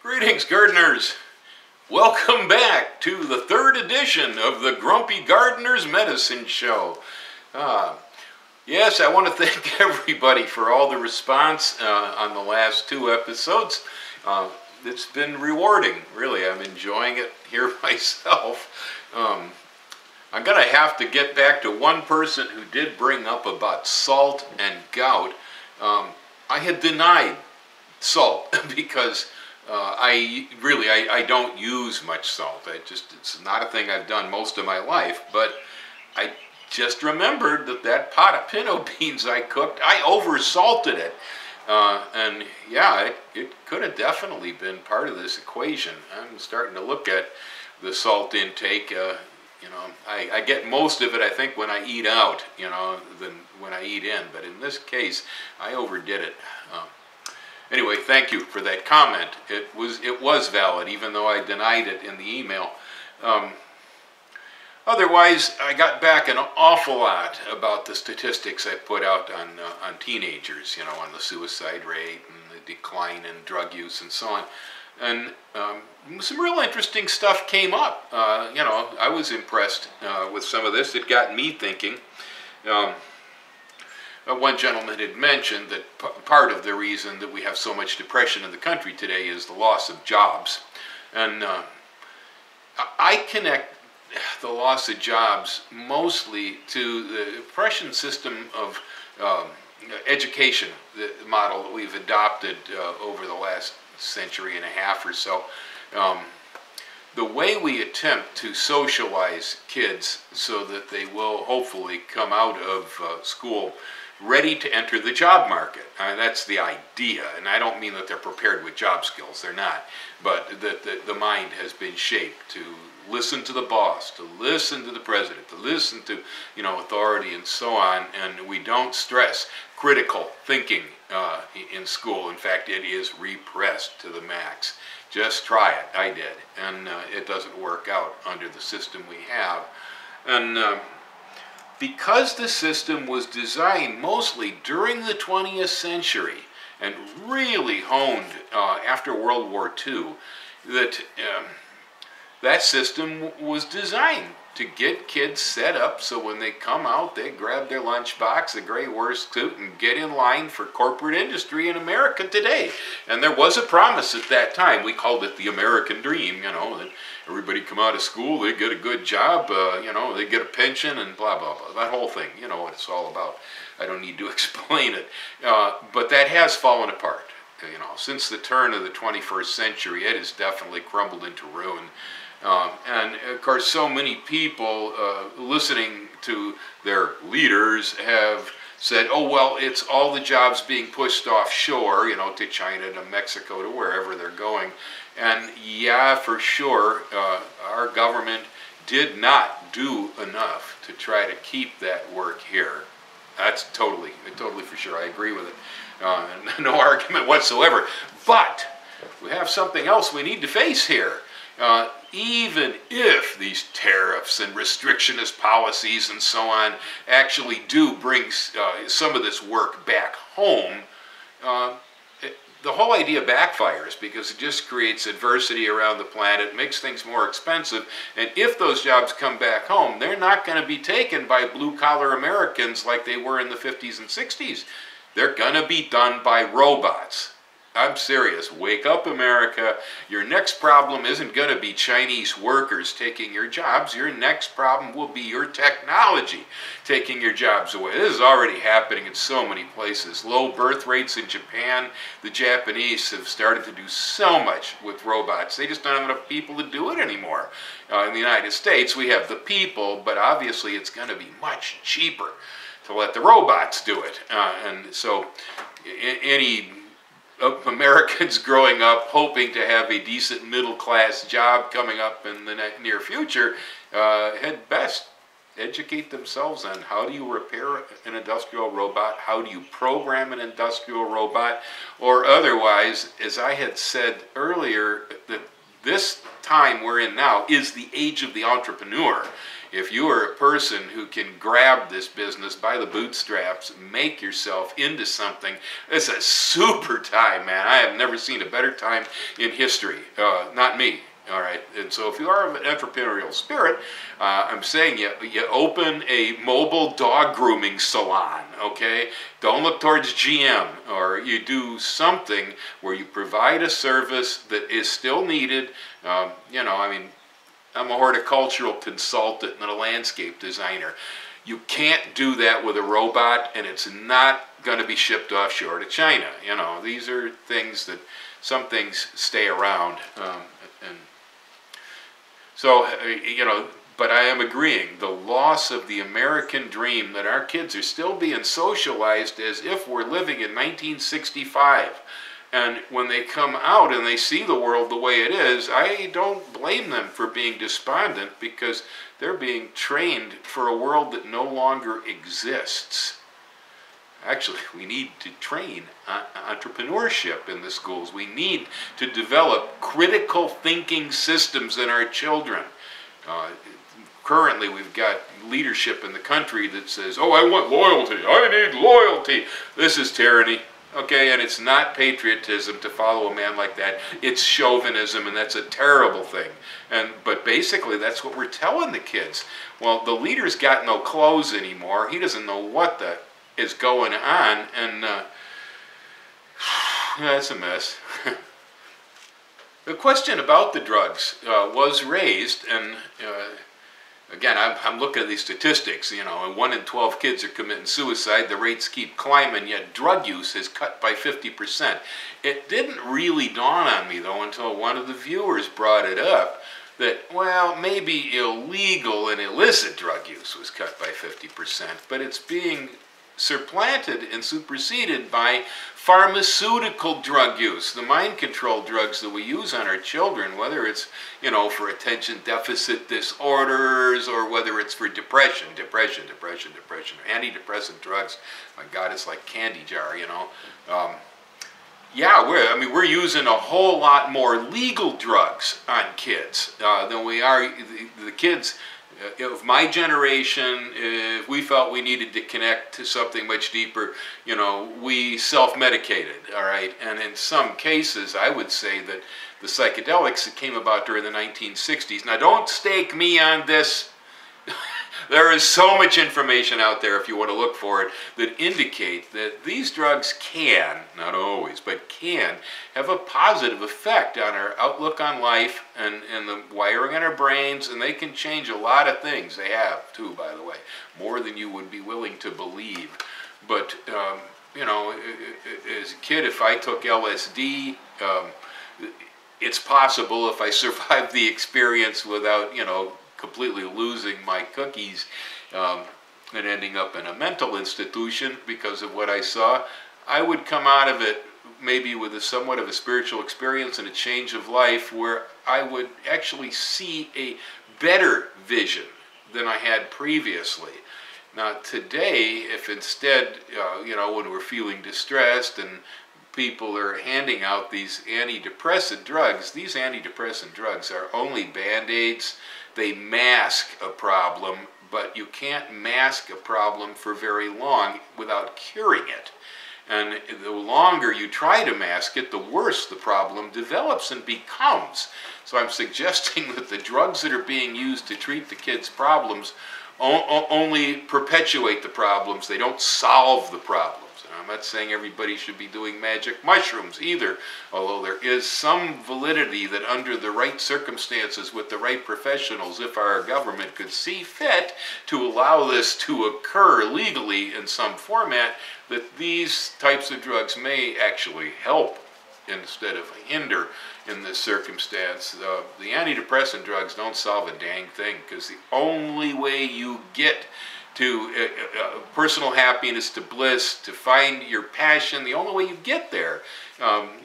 Greetings, gardeners. Welcome back to the third edition of the Grumpy Gardener's Medicine Show. Yes, I want to thank everybody for all the response on the last two episodes. It's been rewarding, really. I'm enjoying it here myself. I'm going to have to get back to one person who did bring up about salt and gout. I had denied salt because I don't use much salt. It's not a thing I've done most of my life, but I just remembered that pot of pinto beans I cooked, I over-salted it. And yeah, it could have definitely been part of this equation. I'm starting to look at the salt intake. I get most of it, I think, when I eat out, than when I eat in. But in this case, I overdid it. Anyway, thank you for that comment. It was valid, even though I denied it in the email. Otherwise, I got back an awful lot about the statistics I put out on teenagers, on the suicide rate and the decline in drug use and so on. And some real interesting stuff came up. I was impressed with some of this. It got me thinking. One gentleman had mentioned that part of the reason that we have so much depression in the country today is the loss of jobs. And I connect the loss of jobs mostly to the depression system of education, the model that we've adopted over the last century and a half or so. The way we attempt to socialize kids so that they will hopefully come out of school ready to enter the job market. That's the idea, and I don't mean that they're prepared with job skills, they're not, but that the mind has been shaped to listen to the boss, to listen to the president, to listen to authority and so on, and we don't stress critical thinking in school. In fact, it is repressed to the max. Just try it. I did, and it doesn't work out under the system we have. And because the system was designed mostly during the 20th century and really honed after World War II, that system was designed to get kids set up so when they come out, they grab their lunchbox, a gray suit, and get in line for corporate industry in America today. And there was a promise at that time. We called it the American dream, that everybody come out of school, they get a good job, they get a pension and blah, blah, blah. That whole thing, you know what it's all about. I don't need to explain it. But that has fallen apart. Since the turn of the 21st century, it has definitely crumbled into ruin. And of course, so many people listening to their leaders have said, oh, well, it's all the jobs being pushed offshore, to China, to Mexico, to wherever they're going. And yeah, for sure, our government did not do enough to try to keep that work here. That's totally for sure. I agree with it. No argument whatsoever. But we have something else we need to face here. Even if these tariffs and restrictionist policies and so on actually do bring some of this work back home, the whole idea backfires because it just creates adversity around the planet, makes things more expensive, and if those jobs come back home, they're not going to be taken by blue-collar Americans like they were in the 50s and 60s. They're going to be done by robots. I'm serious. Wake up, America. Your next problem isn't going to be Chinese workers taking your jobs. Your next problem will be your technology taking your jobs away. This is already happening in so many places. Low birth rates in Japan. The Japanese have started to do so much with robots. They just don't have enough people to do it anymore. In the United States, we have the people, but obviously it's going to be much cheaper to let the robots do it. And so any Americans growing up hoping to have a decent middle-class job coming up in the near future had best educate themselves on how do you repair an industrial robot, how do you program an industrial robot, or otherwise, as I had said earlier, that this time we're in now is the age of the entrepreneur. if you are a person who can grab this business by the bootstraps, make yourself into something, it's a super time, man. I have never seen a better time in history. Not me. All right, and so if you are of an entrepreneurial spirit, I'm saying you open a mobile dog grooming salon, okay? Don't look towards GM, or you do something where you provide a service that is still needed. You know, I mean, I'm a horticultural consultant and a landscape designer. You can't do that with a robot, and it's not going to be shipped offshore to China. You know, these are things that, some things stay around, and so, you know, but I am agreeing, the loss of the American dream, that our kids are still being socialized as if we're living in 1965. And when they come out and they see the world the way it is, I don't blame them for being despondent, because they're being trained for a world that no longer exists. Actually, we need to train entrepreneurship in the schools. We need to develop critical thinking systems in our children. Currently, we've got leadership in the country that says, oh, I want loyalty. I need loyalty. This is tyranny. Okay, and it's not patriotism to follow a man like that. It's chauvinism, and that's a terrible thing. But basically, that's what we're telling the kids. Well, the leader's got no clothes anymore. He doesn't know what the is going on, and yeah, it's a mess. The question about the drugs was raised, and again, I'm looking at these statistics, you know, and 1 in 12 kids are committing suicide. The rates keep climbing, yet drug use is cut by 50%. It didn't really dawn on me, though, until one of the viewers brought it up, that, well, maybe illegal and illicit drug use was cut by 50%, but it's being supplanted and superseded by pharmaceutical drug use, the mind control drugs that we use on our children, whether it's, you know, for attention deficit disorders, or whether it's for depression, antidepressant drugs. My God, it's like candy jar, you know. Yeah, we're using a whole lot more legal drugs on kids than we are the kids. Of my generation, if we felt we needed to connect to something much deeper, you know, we self-medicated, all right? And in some cases, I would say that the psychedelics that came about during the 1960s, now don't stake me on this. There is so much information out there, if you want to look for it, that indicate that these drugs can, not always, but can have a positive effect on our outlook on life and the wiring in our brains, and they can change a lot of things. They have, too, by the way, more than you would be willing to believe. But, you know, as a kid, if I took LSD, it's possible, if I survived the experience without, you know, completely losing my cookies and ending up in a mental institution because of what I saw, I would come out of it maybe with somewhat of a spiritual experience and a change of life, where I would actually see a better vision than I had previously. Now today, if instead, you know, when we're feeling distressed and people are handing out these antidepressant drugs, these antidepressant drugs are only Band-Aids. They mask a problem, but you can't mask a problem for very long without curing it. And the longer you try to mask it, the worse the problem develops and becomes. So I'm suggesting that the drugs that are being used to treat the kids' problems only perpetuate the problems. They don't solve the problems. I'm not saying everybody should be doing magic mushrooms either, although there is some validity that under the right circumstances with the right professionals, if our government could see fit to allow this to occur legally in some format, that these types of drugs may actually help instead of hinder in this circumstance. The antidepressant drugs don't solve a dang thing, because the only way you get to personal happiness, to bliss, to find your passion, the only way you get there,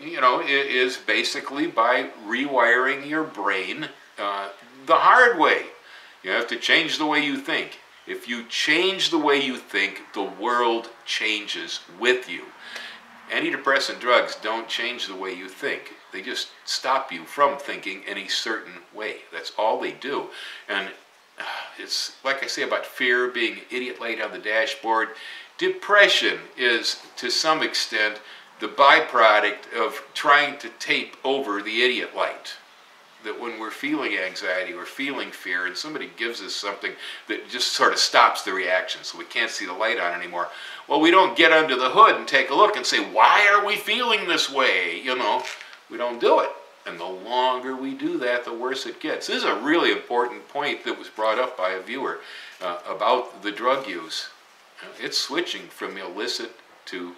you know, is basically by rewiring your brain the hard way. You have to change the way you think. If you change the way you think, the world changes with you. Antidepressant drugs don't change the way you think. They just stop you from thinking in a certain way. That's all they do. And it's like I say about fear being an idiot light on the dashboard. Depression is, to some extent, the byproduct of trying to tape over the idiot light. That when we're feeling anxiety, we're feeling fear, and somebody gives us something that just sort of stops the reaction so we can't see the light on anymore. Well, we don't get under the hood and take a look and say, why are we feeling this way? You know, we don't do it. And the longer we do that, the worse it gets. This is a really important point that was brought up by a viewer about the drug use. It's switching from illicit to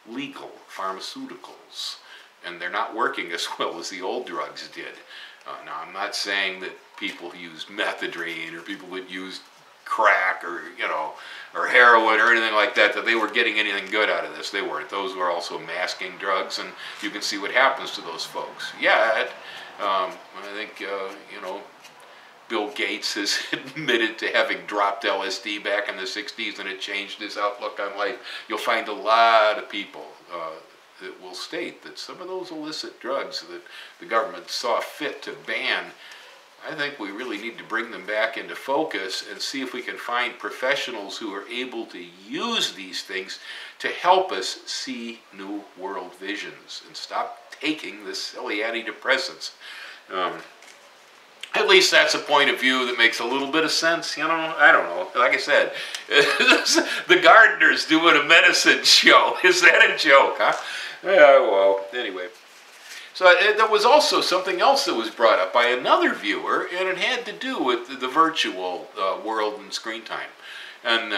legal pharmaceuticals, and they're not working as well as the old drugs did. Now, I'm not saying that people who used methadone or people that used crack or, you know, or heroin or anything like that, that they were getting anything good out of this. They weren't. Those were also masking drugs, and you can see what happens to those folks. Yet, I think, you know, Bill Gates has admitted to having dropped LSD back in the 60s, and it changed his outlook on life. You'll find a lot of people that will state that some of those illicit drugs that the government saw fit to ban, I think we really need to bring them back into focus and see if we can find professionals who are able to use these things to help us see new world visions and stop taking this silly antidepressants. At least that's a point of view that makes a little bit of sense, you know. I don't know. Like I said, the gardener's doing a medicine show. Is that a joke, huh? Yeah, well, anyway. So there was also something else that was brought up by another viewer, and it had to do with the virtual world and screen time. And,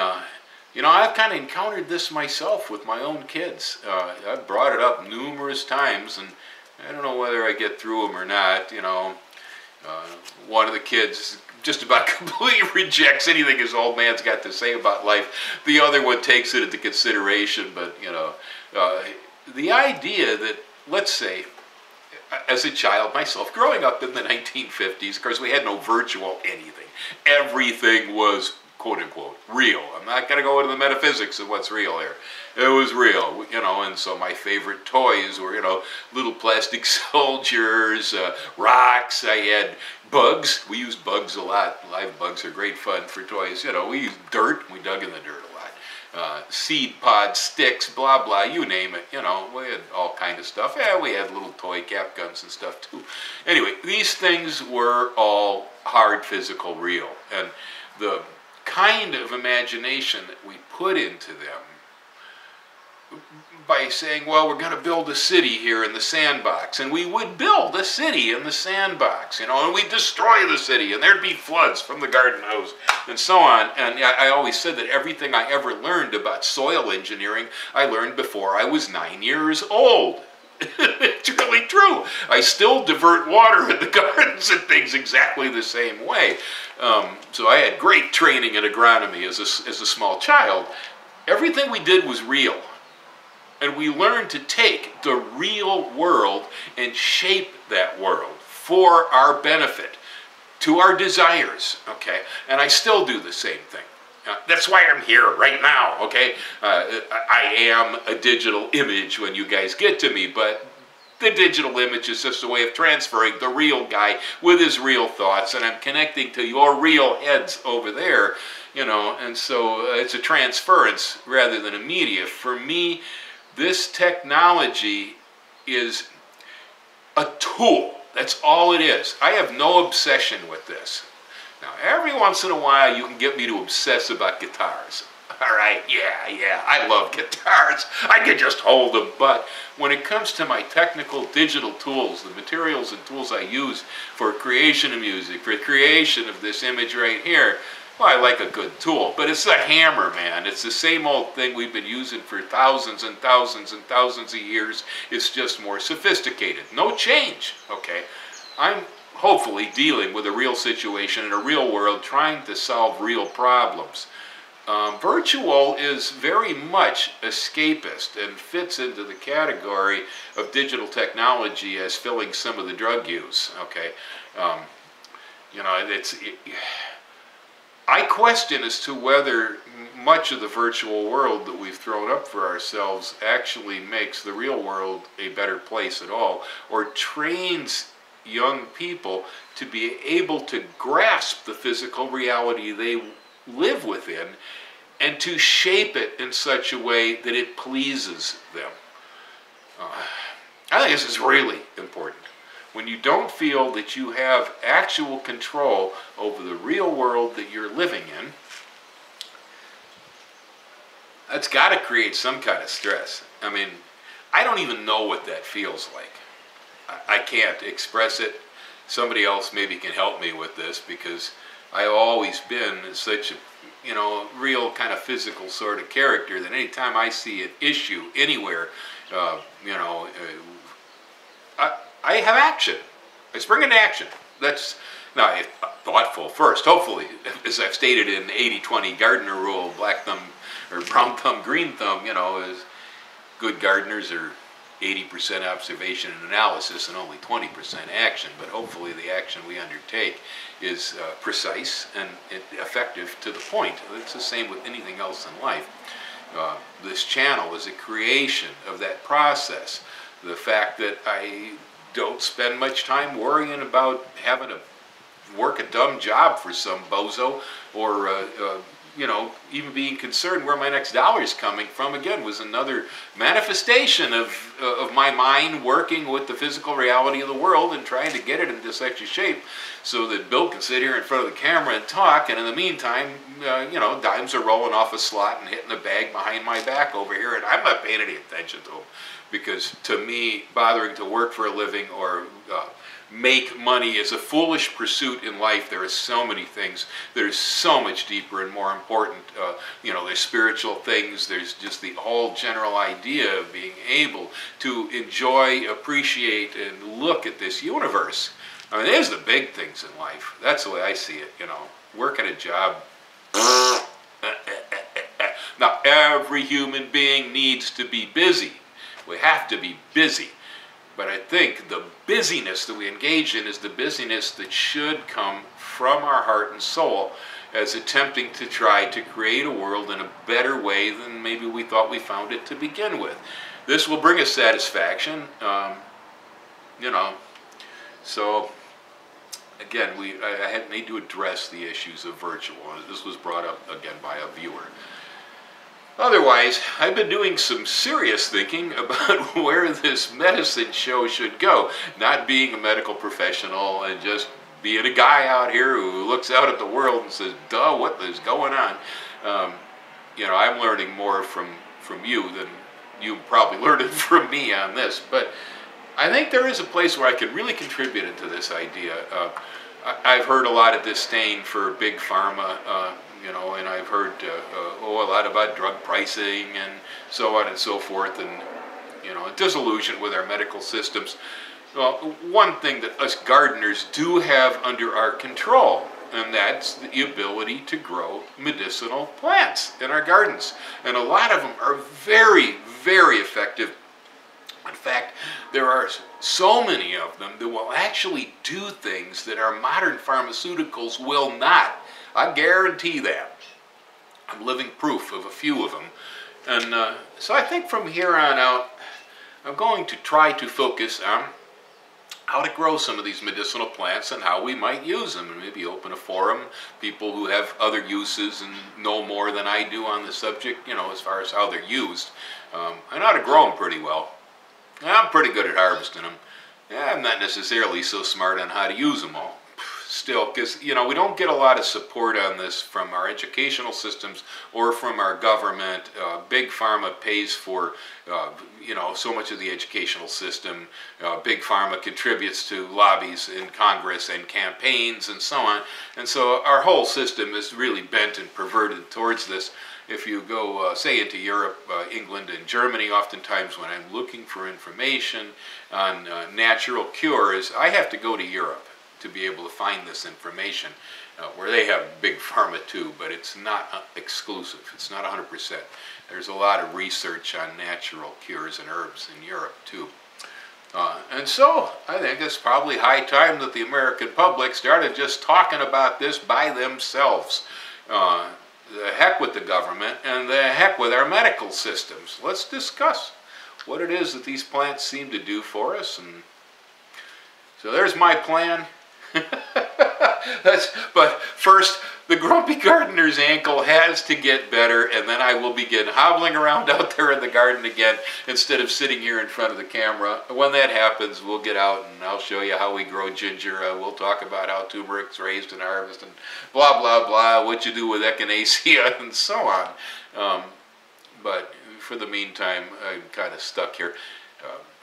you know, I've kind of encountered this myself with my own kids. I've brought it up numerous times, and I don't know whether I get through them or not, you know. One of the kids just about completely rejects anything his old man's got to say about life. The other one takes it into consideration, but, you know, the idea that, let's say, as a child myself, growing up in the 1950s, of course, we had no virtual anything. Everything was, quote-unquote, real. I'm not going to go into the metaphysics of what's real here. It was real, you know, and so my favorite toys were, you know, little plastic soldiers, rocks. I had bugs. We used bugs a lot. Live bugs are great fun for toys. You know, we used dirt. We dug in the dirt a lot. Seed pod sticks, blah, blah, you name it. You know, we had all kind of stuff. Yeah, we had little toy cap guns and stuff, too. Anyway, these things were all hard, physical, real. And the kind of imagination that we put into them by saying, well, we're going to build a city here in the sandbox, and we would build a city in the sandbox, you know, and we'd destroy the city, and there'd be floods from the garden hose, and so on. And I always said that everything I ever learned about soil engineering, I learned before I was 9 years old. It's really true. I still divert water in the gardens and things exactly the same way. So I had great training in agronomy as a small child. Everything we did was real. And we learned to take the real world and shape that world for our benefit, to our desires, okay? And I still do the same thing. That's why I'm here right now, okay? I am a digital image when you guys get to me, but the digital image is just a way of transferring the real guy with his real thoughts, and I'm connecting to your real heads over there, you know, and so it's a transference rather than a media. For me, this technology is a tool. That's all it is. I have no obsession with this. Now, every once in a while, you can get me to obsess about guitars. All right, yeah, I love guitars. I can just hold them. But when it comes to my technical digital tools, the materials and tools I use for creation of music, for creation of this image right here, well, I like a good tool, but it's a hammer, man. It's the same old thing we've been using for thousands and thousands and thousands of years. It's just more sophisticated. No change, okay? I'm hopefully dealing with a real situation in a real world, trying to solve real problems. Virtual is very much escapist and fits into the category of digital technology as filling some of the drug use, okay? You know, I question as to whether much of the virtual world that we've thrown up for ourselves actually makes the real world a better place at all, or trains young people to be able to grasp the physical reality they live within and to shape it in such a way that it pleases them. I think this is really important. When you don't feel that you have actual control over the real world that you're living in, that's got to create some kind of stress. I mean, I don't even know what that feels like. I can't express it. Somebody else maybe can help me with this, because I've always been such a, real kind of physical sort of character that anytime I see an issue anywhere, I have action. I spring into action. That's now thoughtful first. Hopefully, as I've stated in 80-20 gardener rule, black thumb or brown thumb, green thumb, is good gardeners are 80% observation and analysis and only 20% action. But hopefully the action we undertake is precise and effective to the point. It's the same with anything else in life. This channel is a creation of that process. The fact that I don't spend much time worrying about having to work a dumb job for some bozo, or even being concerned where my next dollar is coming from, again, was another manifestation of my mind working with the physical reality of the world and trying to get it into such a shape so that Bill can sit here in front of the camera and talk, and in the meantime, dimes are rolling off a slot and hitting the bag behind my back over here, and I'm not paying any attention to them. Because to me, bothering to work for a living or make money is a foolish pursuit in life. There are so many things that are so much deeper and more important. There's spiritual things. There's just the whole general idea of being able to enjoy, appreciate, and look at this universe. I mean, there's the big things in life. That's the way I see it. Working a job. Now, every human being needs to be busy. We have to be busy. But I think the busyness that we engage in is the busyness that should come from our heart and soul, as attempting to try to create a world in a better way than maybe we thought we found it to begin with. This will bring us satisfaction, So, again, I need to address the issues of virtual. This was brought up again by a viewer. Otherwise, I've been doing some serious thinking about where this medicine show should go. Not being a medical professional and just being a guy out here who looks out at the world and says, duh, what is going on? I'm learning more from you than you probably learned from me on this. But I think there is a place where I can really contribute into this idea. I've heard a lot of disdain for big pharma, and I've heard a lot about drug pricing and so on and so forth, and disillusion with our medical systems. Well, one thing that us gardeners do have under our control, and that's the ability to grow medicinal plants in our gardens. And a lot of them are very, very effective. In fact, there are so many of them that will actually do things that our modern pharmaceuticals will not. I guarantee that. I'm living proof of a few of them. And so I think from here on out, I'm going to try to focus on how to grow some of these medicinal plants and how we might use them, and maybe open a forum, people who have other uses and know more than I do on the subject, as far as how they're used. I know how to grow them pretty well. I'm pretty good at harvesting them. I'm not necessarily so smart on how to use them all. Still, because, we don't get a lot of support on this from our educational systems or from our government. Big Pharma pays for, so much of the educational system. Big Pharma contributes to lobbies in Congress and campaigns and so on. And so our whole system is really bent and perverted towards this. If you go, say, into Europe, England, and Germany, oftentimes when I'm looking for information on natural cures, I have to go to Europe to be able to find this information, where they have big pharma too, but it's not exclusive. It's not 100%. There's a lot of research on natural cures and herbs in Europe too. And so I think it's probably high time that the American public started just talking about this by themselves. The heck with the government and the heck with our medical systems. Let's discuss what it is that these plants seem to do for us, and So there's my plan. But first, the Grumpy Gardener's ankle has to get better, and then I will begin hobbling around out there in the garden again instead of sitting here in front of the camera. When that happens, we'll get out and I'll show you how we grow ginger. We'll talk about how turmeric's raised and harvested and blah, blah, blah, what you do with echinacea and so on. But for the meantime, I'm kind of stuck here.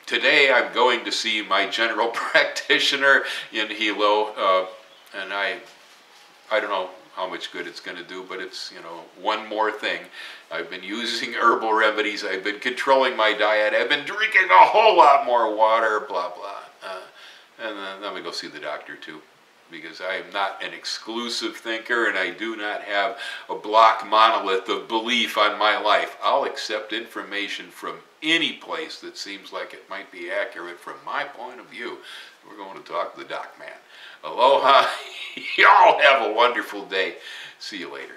Today I'm going to see my general practitioner in Hilo, and I don't know how much good it's going to do, but it's, you know, one more thing. I've been using herbal remedies, I've been controlling my diet, I've been drinking a whole lot more water, blah, blah. And then I'm going to go see the doctor too, because I am not an exclusive thinker and I do not have a block monolith of belief on my life. I'll accept information from any place that seems like it might be accurate from my point of view. We're going to talk to the doc man. Aloha. Y'all have a wonderful day. See you later.